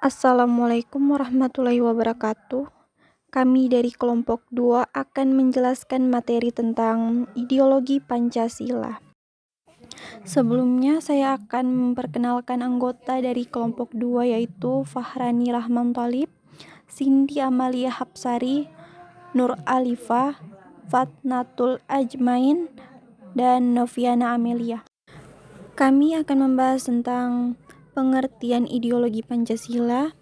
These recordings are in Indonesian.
Assalamualaikum warahmatullahi wabarakatuh. Kami dari kelompok 2 akan menjelaskan materi tentang ideologi Pancasila. Sebelumnya saya akan memperkenalkan anggota dari kelompok 2 yaitu Fahrani Rahman Thalib, Cindy Amalia Hapsari, Nur Alifah, Fatnatul Ajmain, dan Noviana Amelia. Kami akan membahas tentang pengertian ideologi Pancasila,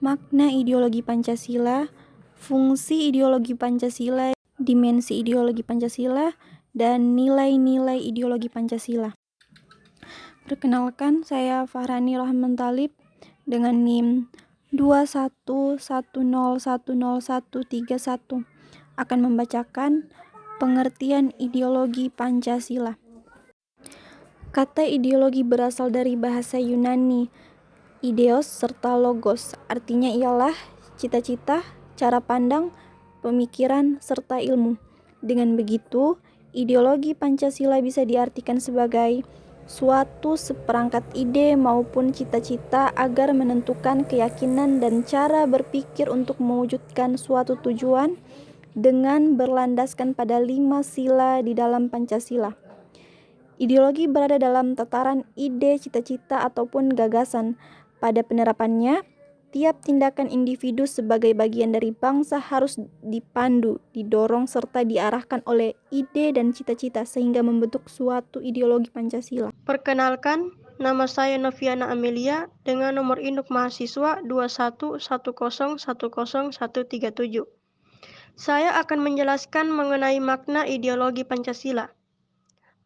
makna ideologi Pancasila, fungsi ideologi Pancasila, dimensi ideologi Pancasila, dan nilai-nilai ideologi Pancasila. Perkenalkan, saya Fahrani Rahman Thalib dengan NIM 211010131 akan membacakan pengertian ideologi Pancasila. Kata ideologi berasal dari bahasa Yunani ideos serta logos, artinya ialah cita-cita, cara pandang, pemikiran, serta ilmu. Dengan begitu, ideologi Pancasila bisa diartikan sebagai suatu seperangkat ide maupun cita-cita agar menentukan keyakinan dan cara berpikir untuk mewujudkan suatu tujuan dengan berlandaskan pada 5 sila di dalam Pancasila. Ideologi berada dalam tataran ide, cita-cita, ataupun gagasan. Pada penerapannya, tiap tindakan individu sebagai bagian dari bangsa harus dipandu, didorong, serta diarahkan oleh ide dan cita-cita sehingga membentuk suatu ideologi Pancasila. Perkenalkan, nama saya Noviana Amelia dengan nomor induk mahasiswa 211010137. Saya akan menjelaskan mengenai makna ideologi Pancasila.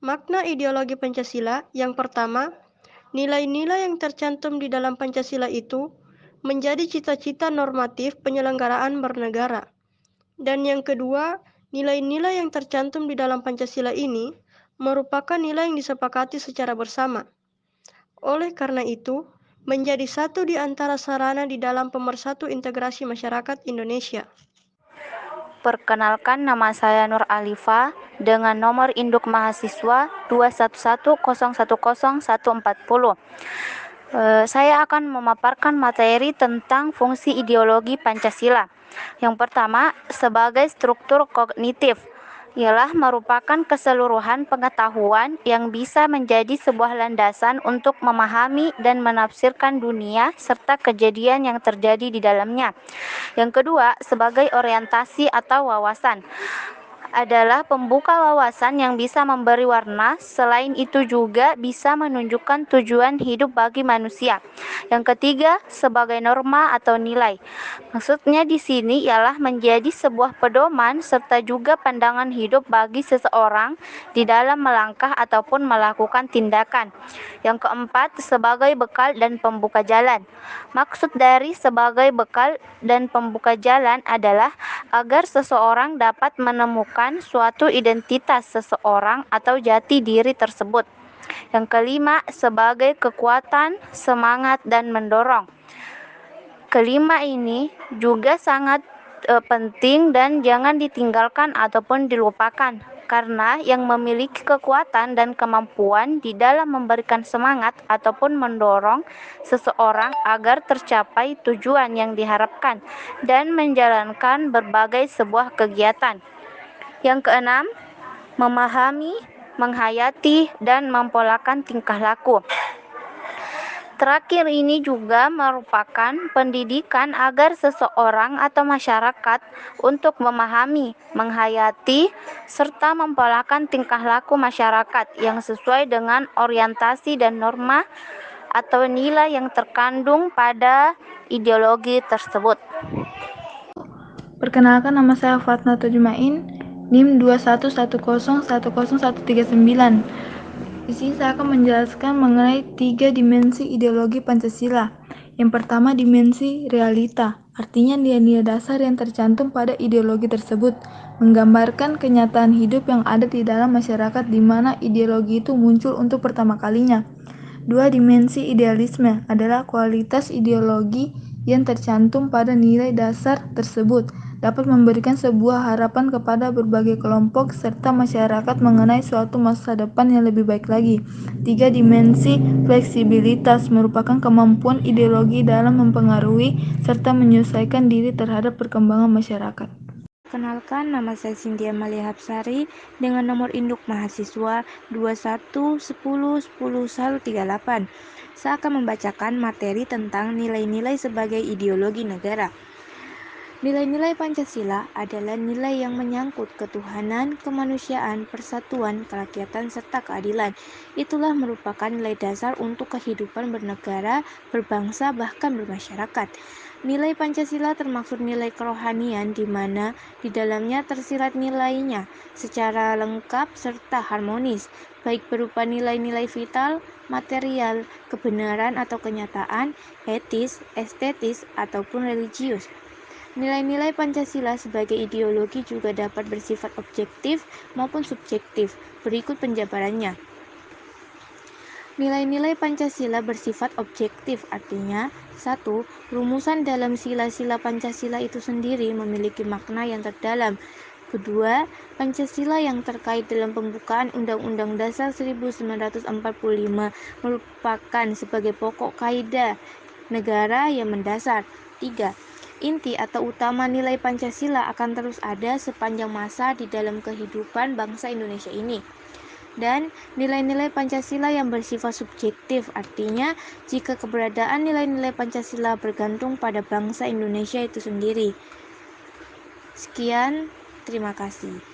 Makna ideologi Pancasila yang pertama, nilai-nilai yang tercantum di dalam Pancasila itu menjadi cita-cita normatif penyelenggaraan bernegara. Dan yang kedua, nilai-nilai yang tercantum di dalam Pancasila ini merupakan nilai yang disepakati secara bersama. Oleh karena itu, menjadi satu di antara sarana di dalam pemersatu integrasi masyarakat Indonesia. Perkenalkan, nama saya Nur Alifah dengan nomor induk mahasiswa 211010140. Saya akan memaparkan materi tentang fungsi ideologi Pancasila. Yang pertama, sebagai struktur kognitif, ialah merupakan keseluruhan pengetahuan yang bisa menjadi sebuah landasan untuk memahami dan menafsirkan dunia serta kejadian yang terjadi di dalamnya. Yang kedua, sebagai orientasi atau wawasan, adalah pembuka wawasan yang bisa memberi warna, selain itu juga bisa menunjukkan tujuan hidup bagi manusia. Yang ketiga, sebagai norma atau nilai. Maksudnya di sini ialah menjadi sebuah pedoman serta juga pandangan hidup bagi seseorang di dalam melangkah ataupun melakukan tindakan. Yang keempat, sebagai bekal dan pembuka jalan. Maksud dari sebagai bekal dan pembuka jalan adalah agar seseorang dapat menemukan suatu identitas seseorang atau jati diri tersebut. Yang kelima, sebagai kekuatan, semangat, dan mendorong. Kelima ini juga sangat penting dan jangan ditinggalkan ataupun dilupakan, karena yang memiliki kekuatan dan kemampuan di dalam memberikan semangat ataupun mendorong seseorang agar tercapai tujuan yang diharapkan dan menjalankan berbagai sebuah kegiatan. Yang keenam, memahami, menghayati, dan mempolakan tingkah laku. Terakhir ini juga merupakan pendidikan agar seseorang atau masyarakat untuk memahami, menghayati, serta mempolakan tingkah laku masyarakat yang sesuai dengan orientasi dan norma atau nilai yang terkandung pada ideologi tersebut. Perkenalkan, nama saya Fatnatul Ajmain, NIM 211010139. Di sini saya akan menjelaskan mengenai 3 dimensi ideologi Pancasila. Yang pertama, dimensi realita, artinya nilai-nilai dasar yang tercantum pada ideologi tersebut, menggambarkan kenyataan hidup yang ada di dalam masyarakat di mana ideologi itu muncul untuk pertama kalinya. 2. Dimensi idealisme adalah kualitas ideologi yang tercantum pada nilai dasar tersebut dapat memberikan sebuah harapan kepada berbagai kelompok serta masyarakat mengenai suatu masa depan yang lebih baik lagi. 3. Dimensi fleksibilitas merupakan kemampuan ideologi dalam mempengaruhi serta menyesuaikan diri terhadap perkembangan masyarakat. Kenalkan, nama saya Cynthia Malia Hapsari dengan nomor induk mahasiswa 2110101138. Saya akan membacakan materi tentang nilai-nilai sebagai ideologi negara. Nilai-nilai Pancasila adalah nilai yang menyangkut ketuhanan, kemanusiaan, persatuan, kerakyatan, serta keadilan. Itulah merupakan nilai dasar untuk kehidupan bernegara, berbangsa, bahkan bermasyarakat. Nilai Pancasila termaksud nilai kerohanian di mana di dalamnya tersirat nilainya secara lengkap serta harmonis, baik berupa nilai-nilai vital, material, kebenaran atau kenyataan, etis, estetis, ataupun religius. Nilai-nilai Pancasila sebagai ideologi juga dapat bersifat objektif maupun subjektif. Berikut penjabarannya. Nilai-nilai Pancasila bersifat objektif, artinya 1. Rumusan dalam sila-sila Pancasila itu sendiri memiliki makna yang terdalam. Kedua, Pancasila yang terkait dalam pembukaan Undang-Undang Dasar 1945 merupakan sebagai pokok kaidah negara yang mendasar. 3. Inti atau utama nilai Pancasila akan terus ada sepanjang masa di dalam kehidupan bangsa Indonesia ini. Dan nilai-nilai Pancasila yang bersifat subjektif, artinya jika keberadaan nilai-nilai Pancasila bergantung pada bangsa Indonesia itu sendiri. Sekian, terima kasih.